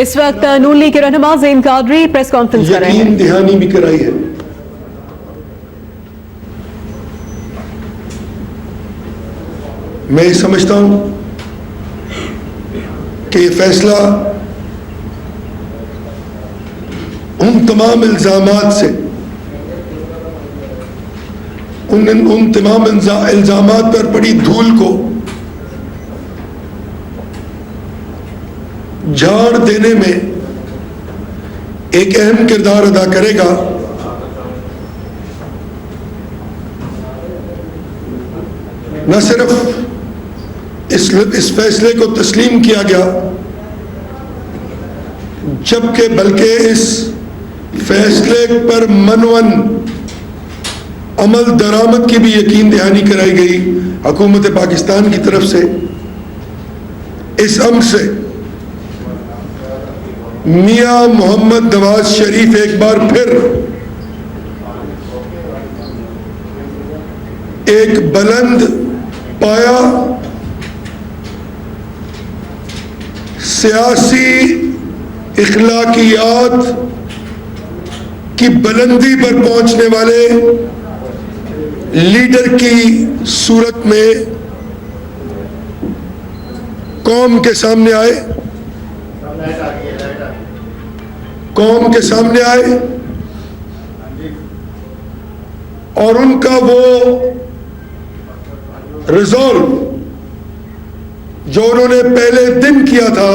اس وقت نون لیگ کے رہنما زین قادری پریس کانفرنس کر رہے ہیں. یقین دہانی بھی کرائی ہے. میں سمجھتا ہوں کہ یہ فیصلہ ان تمام الزامات سے، ان تمام الزامات پر پڑی دھول کو جھاڑ دینے میں ایک اہم کردار ادا کرے گا. نہ صرف اس فیصلے کو تسلیم کیا گیا جبکہ بلکہ اس فیصلے پر منون عمل درآمد کی بھی یقین دہانی کرائی گئی حکومت پاکستان کی طرف سے. اس امر سے میاں محمد نواز شریف ایک بار پھر ایک بلند پایا سیاسی اخلاقیات کی بلندی پر پہنچنے والے لیڈر کی صورت میں قوم کے سامنے آئے اور ان کا وہ ریزولو جو انہوں نے پہلے دن کیا تھا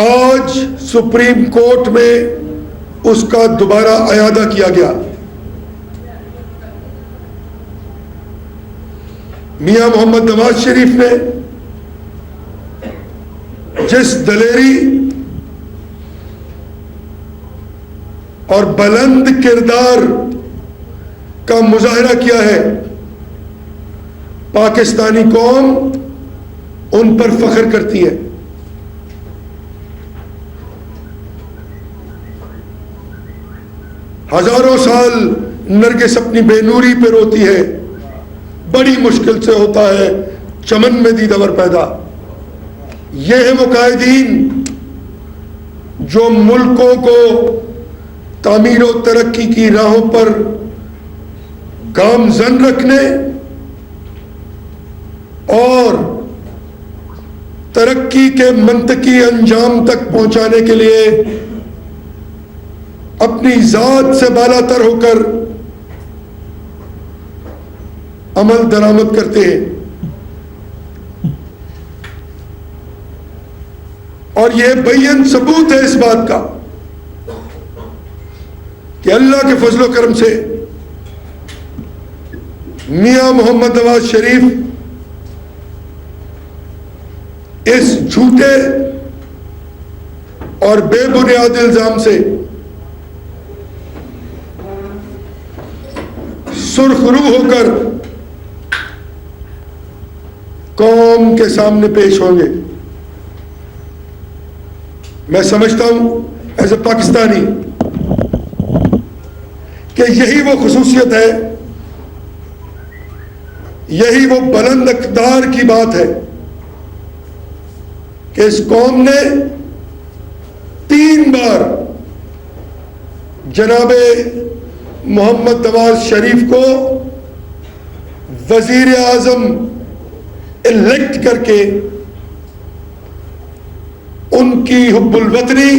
آج سپریم کورٹ میں اس کا دوبارہ اعادہ کیا گیا. میاں محمد نواز شریف نے جس دلیری اور بلند کردار کا مظاہرہ کیا ہے، پاکستانی قوم ان پر فخر کرتی ہے. ہزاروں سال نرگس اپنی بے نوری پہ روتی ہے، بڑی مشکل سے ہوتا ہے چمن میں دیدور پیدا. یہ ہے وہ قائدین جو ملکوں کو تعمیر و ترقی کی راہوں پر گامزن رکھنے اور ترقی کے منطقی انجام تک پہنچانے کے لیے اپنی ذات سے بالا تر ہو کر عمل درآمد کرتے ہیں. اور یہ بیان ثبوت ہے اس بات کا کہ اللہ کے فضل و کرم سے میاں محمد نواز شریف اس جھوٹے اور بے بنیاد الزام سے سرخ رو ہو کر قوم کے سامنے پیش ہوں گے. میں سمجھتا ہوں ایز اے پاکستانی کہ یہی وہ خصوصیت ہے، یہی وہ بلند اقدار کی بات ہے کہ اس قوم نے 3 بار جناب محمد نواز شریف کو وزیر اعظم الیکٹ کر کے ان کی حب الوطنی،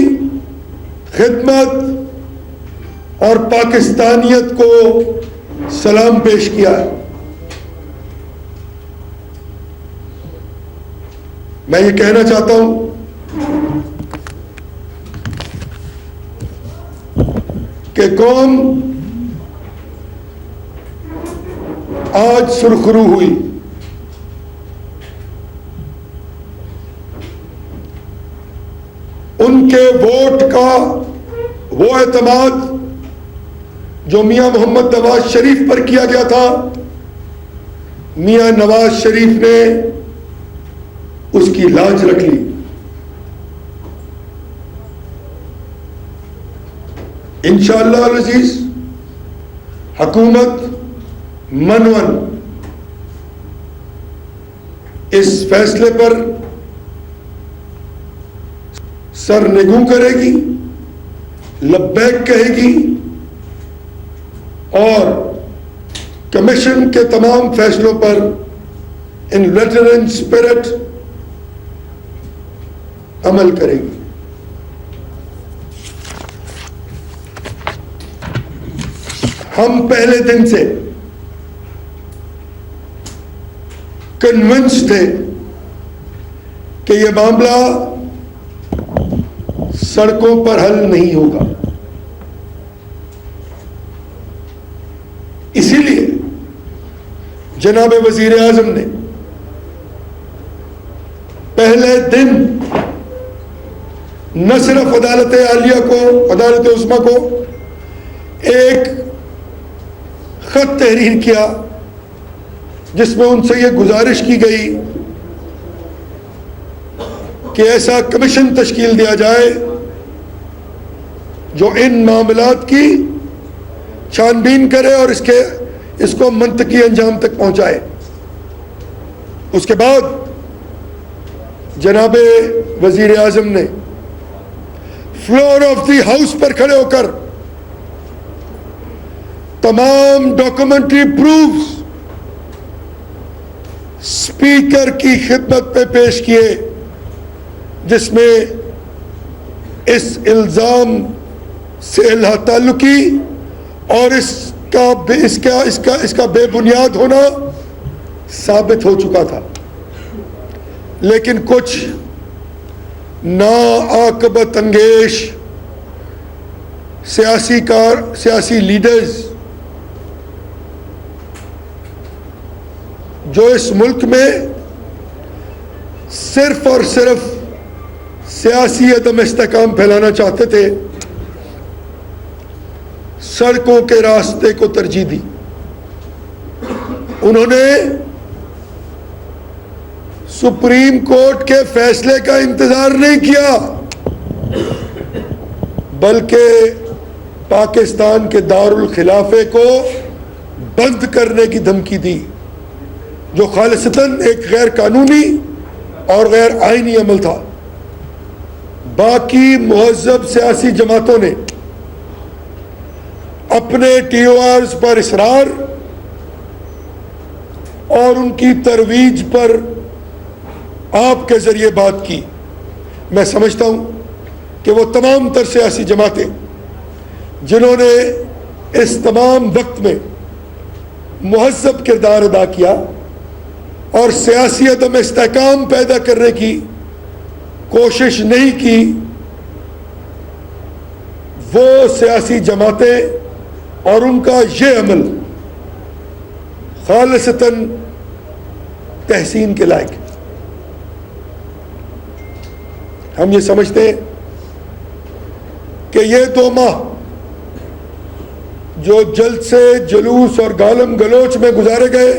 خدمت اور پاکستانیت کو سلام پیش کیا ہے. میں یہ کہنا چاہتا ہوں کہ قوم آج سرخرو ہوئی. ان کے ووٹ کا وہ اعتماد جو میاں محمد نواز شریف پر کیا گیا تھا، میاں نواز شریف نے اس کی لاج رکھ لی. انشاءاللہ العزیز حکومت منون اس فیصلے پر سر نگوں کرے گی, لبیک کہے گی اور کمیشن کے تمام فیصلوں پر ان لیٹر اینڈ اسپرٹ عمل کرے گی. ہم پہلے دن سے کنونس تھے کہ یہ معاملہ سڑکوں پر حل نہیں ہوگا. اسی لیے جناب وزیر اعظم نے پہلے دن نہ صرف عدالت عالیہ کو, عدالت عظمیٰ کو ایک خط تحریر کیا جس میں ان سے یہ گزارش کی گئی کہ ایسا کمیشن تشکیل دیا جائے جو ان معاملات کی چھان بین کرے اور اس کو منطقی انجام تک پہنچائے. اس کے بعد جناب وزیر اعظم نے فلور آف دی ہاؤس پر کھڑے ہو کر تمام ڈاکومنٹری پروفز اسپیکر کی خدمت میں پیش کیے, جس میں اس الزام سے لا تعلقی اور اس کا بے بنیاد ہونا ثابت ہو چکا تھا. لیکن کچھ ناعاقبت انگیز سیاسی لیڈرز جو اس ملک میں صرف اور صرف سیاسی عدم استحکام پھیلانا چاہتے تھے, سڑکوں کے راستے کو ترجیح دی. انہوں نے سپریم کورٹ کے فیصلے کا انتظار نہیں کیا, بلکہ پاکستان کے دارالخلافے کو بند کرنے کی دھمکی دی, جو خالصتاً ایک غیر قانونی اور غیر آئینی عمل تھا. باقی مہذب سیاسی جماعتوں نے اپنے ٹی او آرز پر اصرار اور ان کی ترویج پر آپ کے ذریعے بات کی. میں سمجھتا ہوں کہ وہ تمام تر سیاسی جماعتیں جنہوں نے اس تمام وقت میں مہذب کردار ادا کیا اور سیاسی عدم استحکام پیدا کرنے کی کوشش نہیں کی, وہ سیاسی جماعتیں اور ان کا یہ عمل خالصتاً تحسین کے لائق. ہم یہ سمجھتے ہیں کہ یہ 2 ماہ جو جلد سے جلوس اور گالم گلوچ میں گزارے گئے,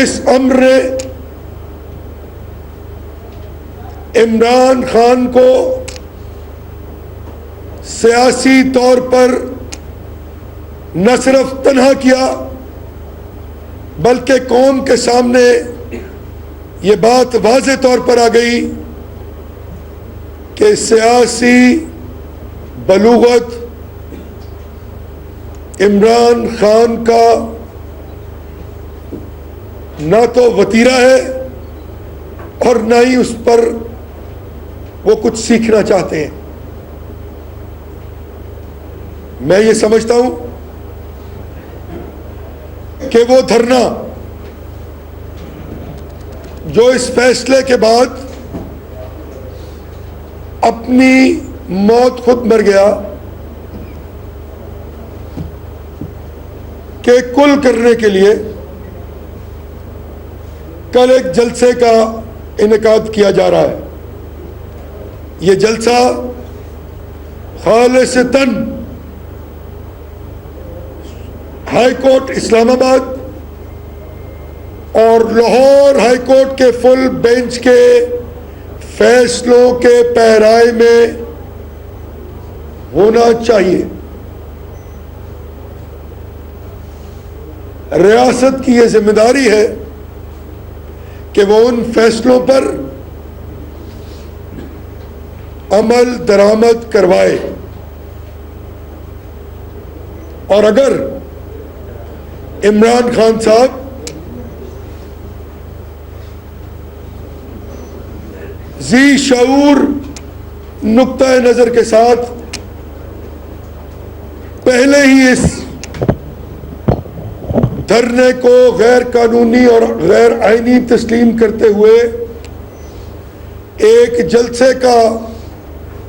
اس امر نے عمران خان کو سیاسی طور پر نہ صرف تنہا کیا, بلکہ قوم کے سامنے یہ بات واضح طور پر آ گئی کہ سیاسی بلوغت عمران خان کا نہ تو وتیرہ ہے اور نہ ہی اس پر وہ کچھ سیکھنا چاہتے ہیں. میں یہ سمجھتا ہوں کہ وہ دھرنا جو اس فیصلے کے بعد اپنی موت خود مر گیا کہ کل کرنے کے لیے کل ایک جلسے کا انعقاد کیا جا رہا ہے. یہ جلسہ خالصتاً ہائی کورٹ اسلام آباد اور لاہور ہائی کورٹ کے فل بینچ کے فیصلوں کے پیرائی میں ہونا چاہیے. ریاست کی یہ ذمہ داری ہے کہ وہ ان فیصلوں پر عمل درآمد کروائے، اور اگر عمران خان صاحب ذی شعور نقطۂ نظر کے ساتھ پہلے ہی اس دھرنے کو غیر قانونی اور غیر آئینی تسلیم کرتے ہوئے ایک جلسے کا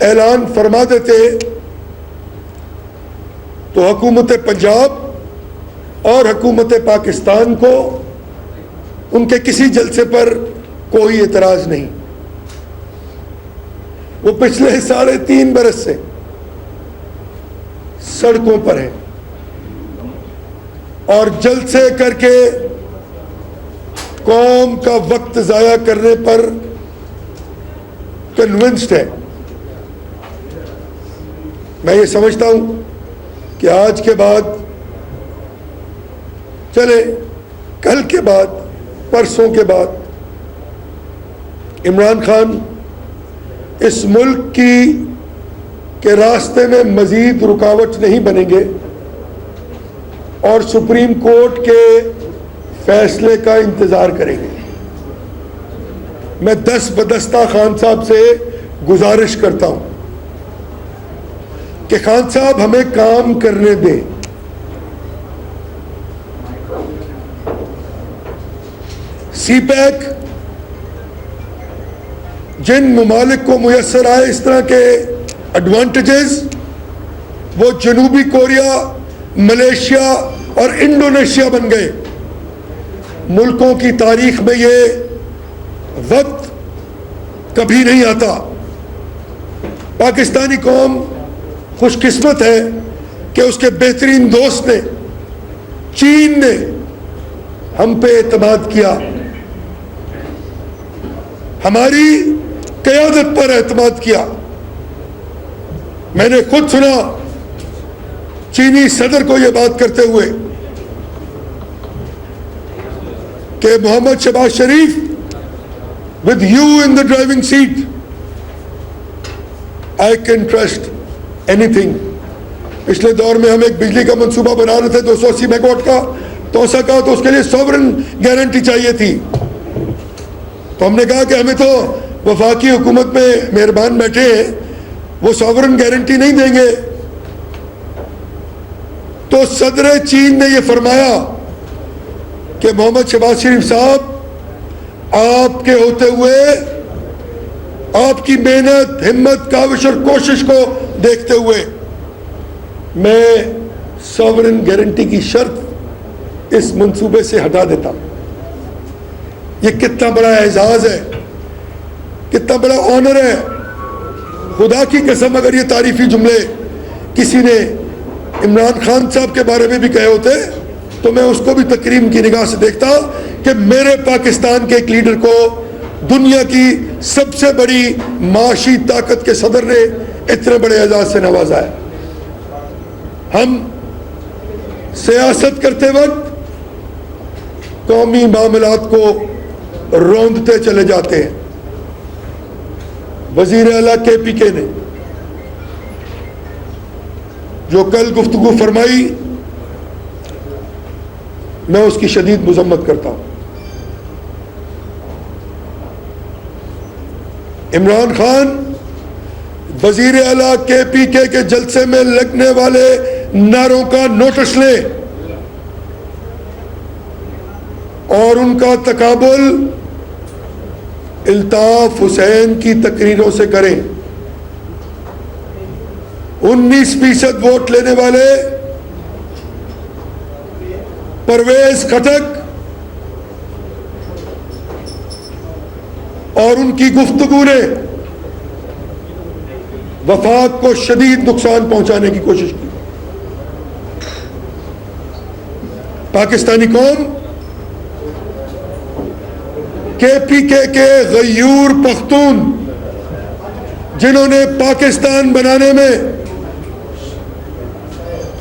اعلان فرما دیتے تو حکومت پنجاب اور حکومت پاکستان کو ان کے کسی جلسے پر کوئی اعتراض نہیں۔ وہ پچھلے 3.5 برس سے سڑکوں پر ہیں اور جلسے کر کے قوم کا وقت ضائع کرنے پر کنونسڈ ہے۔ میں یہ سمجھتا ہوں کہ آج کے بعد چلے کل کے بعد پرسوں کے بعد عمران خان اس ملک کے راستے میں مزید رکاوٹ نہیں بنیں گے اور سپریم کورٹ کے فیصلے کا انتظار کریں گے۔ میں دست بدستہ خان صاحب سے گزارش کرتا ہوں کہ خان صاحب ہمیں کام کرنے دیں۔ سی پیک جن ممالک کو میسر آئے اس طرح کے ایڈوانٹیجز، وہ جنوبی کوریا، ملیشیا اور انڈونیشیا بن گئے۔ ملکوں کی تاریخ میں یہ وقت کبھی نہیں آتا۔ پاکستانی قوم خوش قسمت ہے کہ اس کے بہترین دوست نے، چین نے ہم پہ اعتماد کیا، ہماری قیادت پر اعتماد کیا۔ میں نے خود سنا چینی صدر کو یہ بات کرتے ہوئے کہ محمد شہباز شریف with you in the driving seat I can trust anything۔ پچھلے دور میں ہم ایک بجلی کا منصوبہ بنا رہے تھے 280 میگا واٹ کا توسا کا، تو اس کے لیے سوورن گارنٹی چاہیے تھی، تو ہم نے کہا کہ ہمیں تو وفاقی حکومت میں مہربان بیٹھے ہیں، وہ سوورن گارنٹی نہیں دیں گے۔ تو صدر چین نے یہ فرمایا کہ محمد شہباز شریف صاحب، آپ کے ہوتے ہوئے، آپ کی محنت، ہمت، کاوش اور کوشش کو دیکھتے ہوئے میں سوورن گارنٹی کی شرط اس منصوبے سے ہٹا دیتا ہوں۔ یہ کتنا بڑا اعزاز ہے، کتنا بڑا آنر ہے۔ خدا کی قسم اگر یہ تعریفی جملے کسی نے عمران خان صاحب کے بارے میں بھی کہے ہوتے تو میں اس کو بھی تکریم کی نگاہ سے دیکھتا کہ میرے پاکستان کے ایک لیڈر کو دنیا کی سب سے بڑی معاشی طاقت کے صدر نے اتنے بڑے اعزاز سے نوازا ہے۔ ہم سیاست کرتے وقت قومی معاملات کو روندتے چلے جاتے ہیں۔ وزیر اعلیٰ کے پی کے نے جو کل گفتگو فرمائی، میں اس کی شدید مذمت کرتا ہوں۔ عمران خان وزیر اعلیٰ کے پی کے جلسے میں لگنے والے نعروں کا نوٹس لیں اور ان کا تقابل الطاف حسین کی تقریروں سے کریں۔ 19% ووٹ لینے والے پرویز خٹک اور ان کی گفتگو نے وفاق کو شدید نقصان پہنچانے کی کوشش کی۔ پاکستانی قوم کے پی کے غیور پختون جنہوں نے پاکستان بنانے میں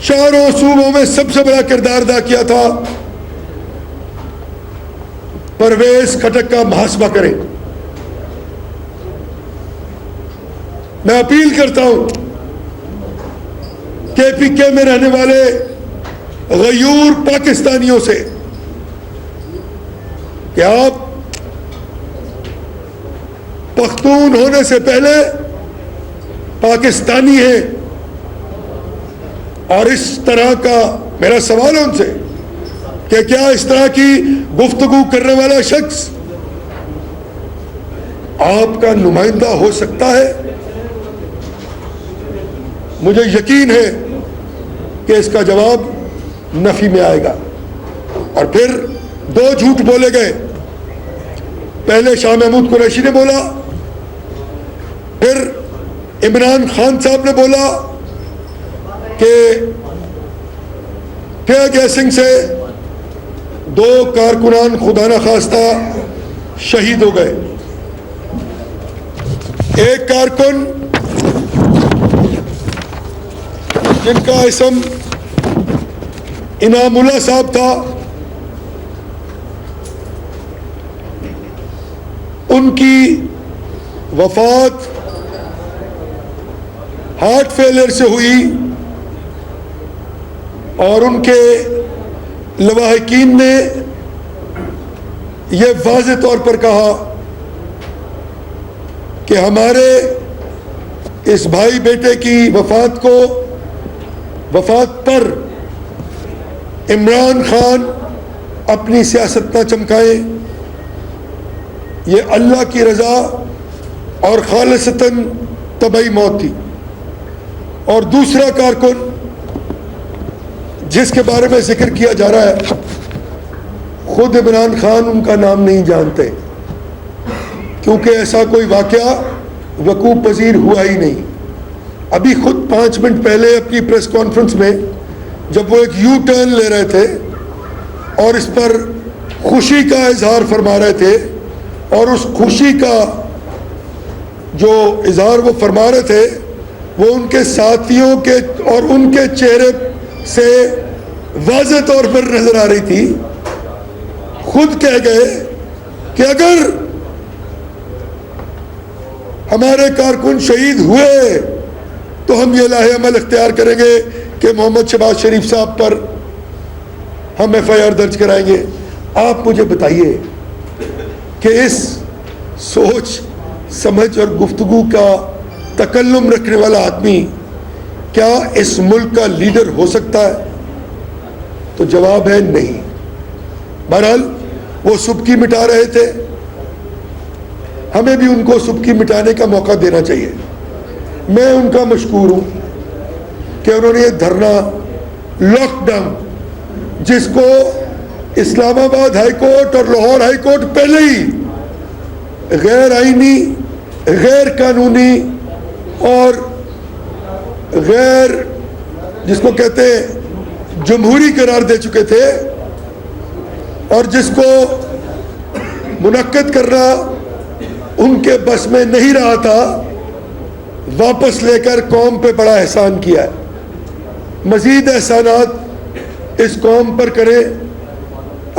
چاروں صوبوں میں سب سے بڑا کردار ادا کیا تھا، پرویز خٹک کا محاسبہ کریں. میں اپیل کرتا ہوں KPK میں رہنے والے غیور پاکستانیوں سے کہ آپ پختون ہونے سے پہلے پاکستانی ہیں. اور اس طرح کا میرا سوال ہے ان سے کہ کیا اس طرح کی گفتگو کرنے والا شخص آپ کا نمائندہ ہو سکتا ہے؟ مجھے یقین ہے کہ اس کا جواب نفی میں آئے گا. اور پھر 2 جھوٹ بولے گئے. پہلے شاہ محمود قریشی نے بولا, پھر عمران خان صاحب نے بولا کہ ٹیئر گیسنگ سے 2 کارکنان خدا نخواستہ شہید ہو گئے. ایک کارکن جن کا اسم انعام اللہ صاحب تھا, ان کی وفات ہارٹ فیلئر سے ہوئی اور ان کے لواحقین نے یہ واضح طور پر کہا کہ ہمارے اس بھائی بیٹے کی وفات پر عمران خان اپنی سیاست نہ چمکائیں, یہ اللہ کی رضا اور خالصتاً طبعی موت تھی. اور دوسرا کارکن جس کے بارے میں ذکر کیا جا رہا ہے, خود عمران خان ان کا نام نہیں جانتے کیونکہ ایسا کوئی واقعہ وقوع پذیر ہوا ہی نہیں. ابھی خود 5 منٹ پہلے اپنی پریس کانفرنس میں جب وہ ایک یو ٹرن لے رہے تھے اور اس پر خوشی کا اظہار فرما رہے تھے, اور اس خوشی کا جو اظہار وہ فرما رہے تھے وہ ان کے ساتھیوں کے اور ان کے چہرے سے واضح طور پر نظر آ رہی تھی. خود کہہ گئے کہ اگر ہمارے کارکن شہید ہوئے تو ہم یہ لاہ عمل اختیار کریں گے کہ محمد شہباز شریف صاحب پر ہم FIR درج کرائیں گے. آپ مجھے بتائیے کہ اس سوچ سمجھ اور گفتگو کا تکلم رکھنے والا آدمی کیا اس ملک کا لیڈر ہو سکتا ہے؟ تو جواب ہے نہیں. بہرحال وہ سبکی مٹا رہے تھے, ہمیں بھی ان کو سبکی مٹانے کا موقع دینا چاہیے. میں ان کا مشکور ہوں کہ انہوں نے یہ دھرنا لاک ڈاؤن, جس کو اسلام آباد ہائی کورٹ اور لاہور ہائی کورٹ پہلے ہی غیر آئینی, غیر قانونی اور غیر جس کو کہتے ہیں جمہوری قرار دے چکے تھے, اور جس کو منعقد کرنا ان کے بس میں نہیں رہا تھا, واپس لے کر قوم پہ بڑا احسان کیا ہے. مزید احسانات اس قوم پر کریں.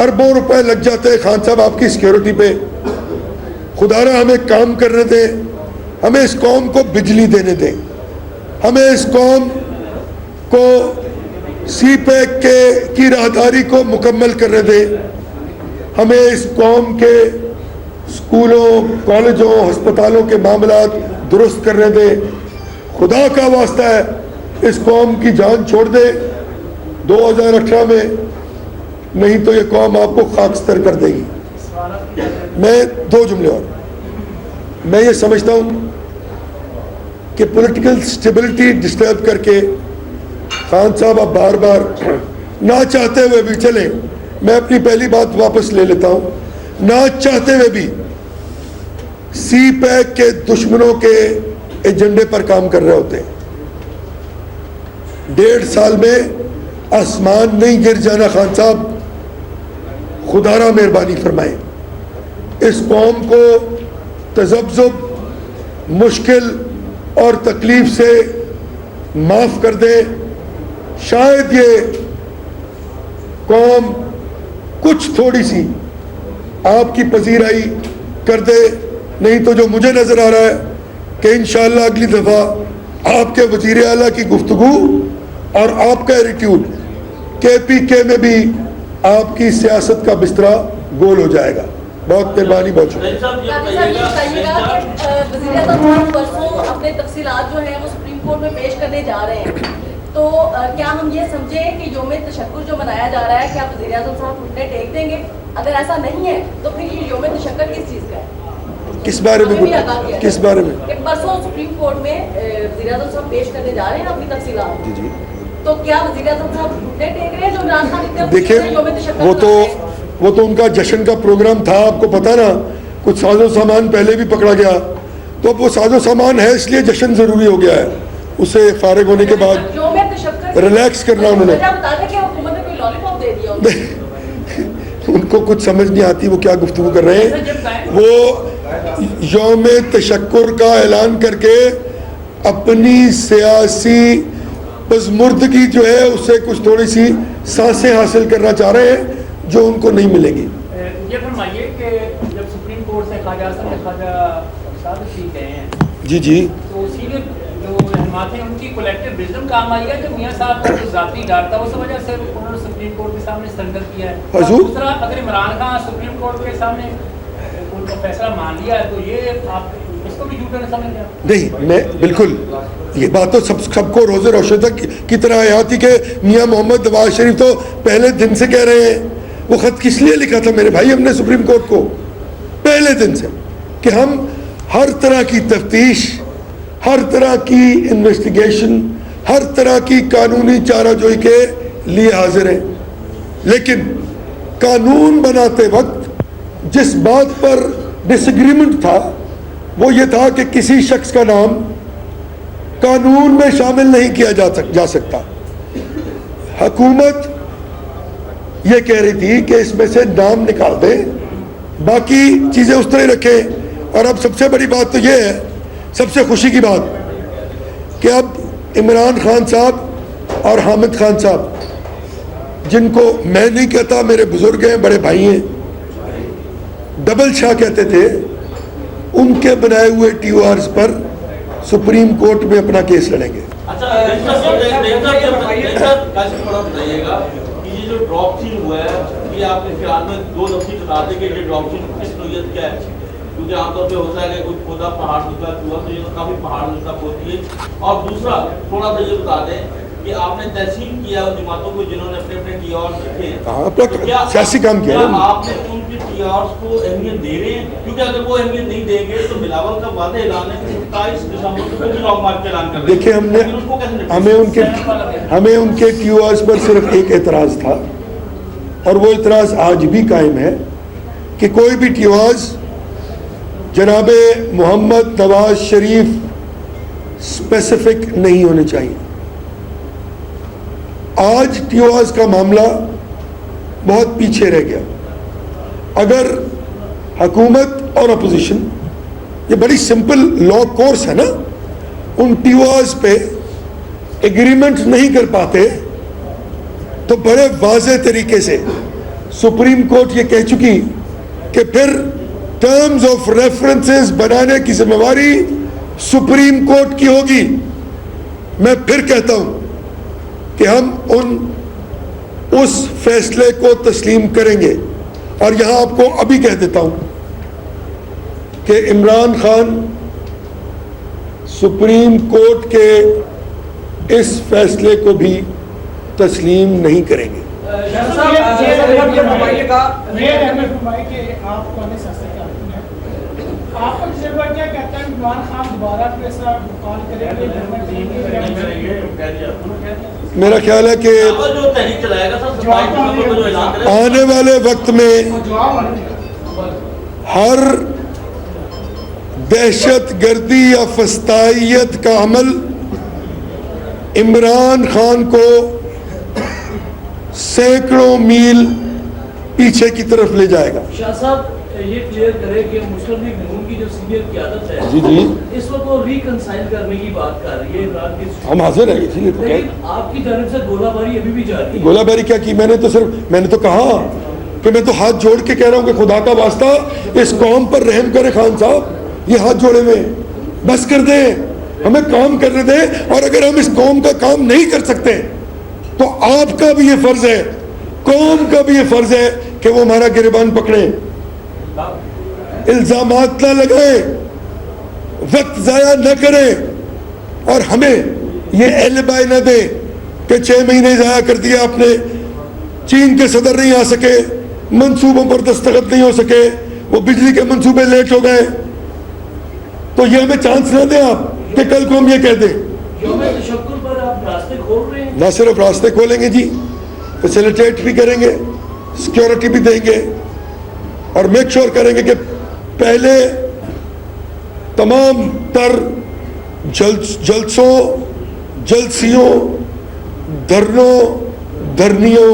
اربوں روپے لگ جاتے ہیں خان صاحب آپ کی سیکیورٹی پہ. خدا را ہمیں کام کرنے دیں, ہمیں اس قوم کو بجلی دینے دیں, ہمیں اس قوم کو سی پیک کی راہداری کو مکمل کرنے دیں, ہمیں اس قوم کے اسکولوں, کالجوں, ہسپتالوں کے معاملات درست کرنے دیں. خدا کا واسطہ ہے اس قوم کی جان چھوڑ دے 2018 میں, نہیں تو یہ قوم آپ کو خاکستر کر دے گی. میں 2 جملے اور, میں یہ سمجھتا ہوں کہ پولیٹیکل سٹیبلٹی ڈسٹرب کر کے خان صاحب اب بار بار نہ چاہتے ہوئے بھی, چلیں میں اپنی پہلی بات واپس لے لیتا ہوں, نہ چاہتے ہوئے بھی سی پیک کے دشمنوں کے ایجنڈے پر کام کر رہے ہوتے ہیں. 1.5 سال میں آسمان نہیں گر جانا خان صاحب, خدا را مہربانی فرمائے. اس قوم کو تذبذب, مشکل اور تکلیف سے معاف کر دے. شاید یہ قوم کچھ تھوڑی سی آپ کی پذیرائی کر دے. نہیں تو جو مجھے نظر آ رہا ہے کہ انشاءاللہ اگلی دفعہ آپ کے وزیر اعلیٰ کی گفتگو اور آپ کا ایٹیٹیوڈ KPK میں بھی آپ کی سیاست کا بستر گول ہو جائے گا. بہت مہربانی, بہت شکریہ. وزیر اعظم پرسوں اپنے تفصیلات جو ہیں وہ سپریم کورٹ میں پیش کرنے جا رہے ہیں, تو کیا ہم یہ سمجھیں کہ یوم تشکر جو منایا جا رہا ہے کیا وزیر اعظم صاحب گھٹنے ٹیک دیں گے؟ اگر ایسا نہیں ہے تو پھر یہ یوم تشکر کس چیز کا ہے؟ کس بارے میں؟ کس بارے میں؟ کہ پرسوں سپریم کورٹ میں وزیر اعظم صاحب پیش کرنے جا رہے ہیں اپنی تفصیلات. جی تو کیا وزیر اعظم صاحب گھٹنے ٹیک رہے ہیں جو عمران خان اتنے دیکھیں, وہ تو ان کا جشن کا پروگرام تھا, آپ کو پتا نا. کچھ ساز و سامان پہلے بھی پکڑا گیا, تو اب وہ ساز و سامان ہے اس لیے جشن ضروری ہو گیا ہے. اسے فارغ ہونے کے بعد ریلیکس کرنا انہوں نے. ان کو کچھ سمجھ نہیں آتی وہ کیا گفتگو کر رہے ہیں. وہ یوم تشکر کا اعلان کر کے اپنی سیاسی پزمردگی جو ہے اس سے کچھ تھوڑی سی سانسیں حاصل کرنا چاہ رہے ہیں جو ان کو نہیں ملیں گی. یہ فرمائیے کہ جب سپریم کورٹ سے خواجہ حسن نے خواجہ صادق جی گئے ہیں, جی تو اسی لیے جو رہنمات ہیں ان کی کولیکٹیو وزڈم کام آئی ہے کہ میاں صاحب کا جو ذاتی ڈر تھا اس وجہ سے انہوں نے سپریم کورٹ کے سامنے سرنڈر کیا ہے. اور دوسرا, اگر عمران خان سپریم کورٹ کے سامنے ان کا فیصلہ مان لیا ہے تو یہ آپ اس کو بھی جھوٹا نہ سمجھ گیا؟ نہیں, میں بالکل یہ بات تو سب کو روز روشن تک کی طرح یاد تھی کہ میاں محمد نواز شریف تو پہلے دن سے کہہ رہے ہیں. وہ خط کس لیے لکھا تھا میرے بھائی ہم نے سپریم کورٹ کو پہلے دن سے, کہ ہم ہر طرح کی تفتیش, ہر طرح کی انویسٹیگیشن, ہر طرح کی قانونی چارہ جوئی کے لیے حاضر ہیں. لیکن قانون بناتے وقت جس بات پر ڈس ایگریمنٹ تھا وہ یہ تھا کہ کسی شخص کا نام قانون میں شامل نہیں کیا جا سکتا. حکومت یہ کہہ رہی تھی کہ اس میں سے نام نکال دیں, باقی چیزیں اس طرح رکھیں. اور اب سب سے بڑی بات تو یہ ہے, سب سے خوشی کی بات, کہ اب عمران خان صاحب اور حامد خان صاحب, جن کو میں نہیں کہتا میرے بزرگ ہیں, بڑے بھائی ہیں, ڈبل شاہ کہتے تھے, ان کے بنائے ہوئے TORs پر سپریم کورٹ میں اپنا کیس لڑیں گے. یہ جو ڈراپ سین ہوا ہے یہ آپ کے خیال میں دو لفظی بتا دیں کہ یہ ڈراپ سین کس نوعیت کیا ہے؟ کیونکہ عام طور پہ ہوتا ہے کہ کوئی کھودا پہاڑ ہوتا ہے تو یہ کافی پہاڑ تک ہوتی ہے. اور دوسرا تھوڑا سا یہ بتا دیں کہ آپ نے تحسین کیا ان جماعتوں کو جنہوں نے اپنے اپنے TORs رکھے ہیں, سیاسی کام کیا آپ نے ان کے TORs کو اہمیت دے رہے ہیں؟ کیونکہ اگر وہ اہمیت نہیں دیں گے تو بلاول کا واضح اعلان ہے کہ 27 دسمبر کو بھی لانگ مارچ کا اعلان کر رہے ہیں. دیکھیں, ہمیں ان کے TORs پر صرف ایک اعتراض تھا, اور وہ اعتراض آج بھی قائم ہے کہ کوئی بھی TORs جناب محمد نواز شریف اسپیسیفک نہیں ہونے چاہیے. آج TORs کا معاملہ بہت پیچھے رہ گیا. اگر حکومت اور اپوزیشن, یہ بڑی سمپل لا کورس ہے نا, ان TORs پہ ایگریمنٹ نہیں کر پاتے تو بڑے واضح طریقے سے سپریم کورٹ یہ کہہ چکی کہ پھر ٹرمز آف ریفرنسز بنانے کی ذمہ داری سپریم کورٹ کی ہوگی. میں پھر کہتا ہوں کہ ہم اس فیصلے کو تسلیم کریں گے. اور یہاں آپ کو ابھی کہہ دیتا ہوں کہ عمران خان سپریم کورٹ کے اس فیصلے کو بھی تسلیم نہیں کریں گے. میرا خیال ہے کہ آنے والے وقت میں ہر دہشت گردی یا فسطائیت کا عمل عمران خان کو سینکڑوں میل پیچھے کی طرف لے جائے گا. شاہ صاحب یہ کلیئر کرے کہ مسلم لیگ نون کی جو سینئر قیادت ہے جی اس وقت وہ ریکنسائل کرنے کی بات کر رہی ہے عمران کی, ہم حاضر ہیں اسی لیے. لیکن آپ کی جانب سے گولہ باری ابھی بھی جاری ہے. گولہ باری کیا کی؟ میں نے تو کہا کہ میں تو ہاتھ جوڑ کے کہہ رہا ہوں کہ خدا کا واسطہ اس قوم پر رحم کرے خان صاحب، یہ ہاتھ جوڑے ہوئے بس کر دیں، ہمیں کام کرنے دیں، اور اگر ہم اس قوم کا کام نہیں کر سکتے تو آپ کا بھی یہ فرض ہے، قوم کا بھی یہ فرض ہے کہ وہ ہمارا گریبان پکڑے، الزامات نہ لگائیں، وقت ضائع نہ کریں، اور ہمیں یہ البائی نہ دیں کہ 6 مہینے ضائع کر دیا آپ نے، چین کے صدر نہیں آ سکے، منصوبوں پر دستخط نہیں ہو سکے، وہ بجلی کے منصوبے لیٹ ہو گئے، تو یہ ہمیں چانس نہ دیں آپ کہ کل کو ہم یہ کہہ دیں۔ یوم تشکر پر آپ راستے کھول رہے ہیں؟ نہ صرف راستے کھولیں گے جی، فیسیلیٹیٹ بھی کریں گے، سیکیورٹی بھی دیں گے، اور میک شور کریں گے کہ پہلے تمام تر جلسوں، جلسیوں، دھرنوں، دھرنیوں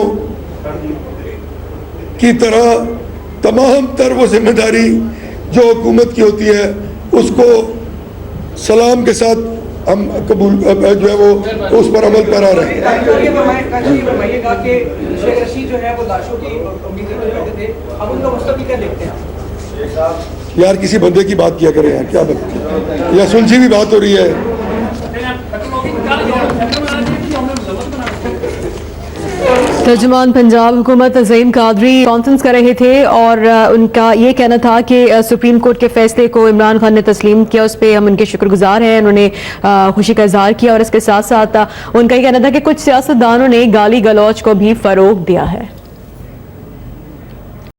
کی طرح تمام تر وہ ذمہ داری جو حکومت کی ہوتی ہے اس کو سلام کے ساتھ ہم قبول جو ہے وہ اس پر عمل کرا رہے ہیں۔ فرمائیے گا کہ شیخ رشید جو ہے وہ لاشوں کی امیدیں کرتے تھے، اب ان کا مستقبل کیا دیکھتے ہیں؟ یار کسی بندے کی بات کیا کریں یار، کیا بات، یا سلجھی بھی بات ہو رہی ہے۔ ترجمان پنجاب حکومت عظیم قادری کانفرنس کر رہے تھے، اور ان کا یہ کہنا تھا کہ سپریم کورٹ کے فیصلے کو عمران خان نے تسلیم کیا، اس پہ ہم ان کے شکر گزار ہیں، انہوں نے خوشی کا اظہار کیا، اور اس کے ساتھ ساتھ ان کا یہ کہنا تھا کہ کچھ سیاستدانوں نے گالی گلوچ کو بھی فروغ دیا ہے۔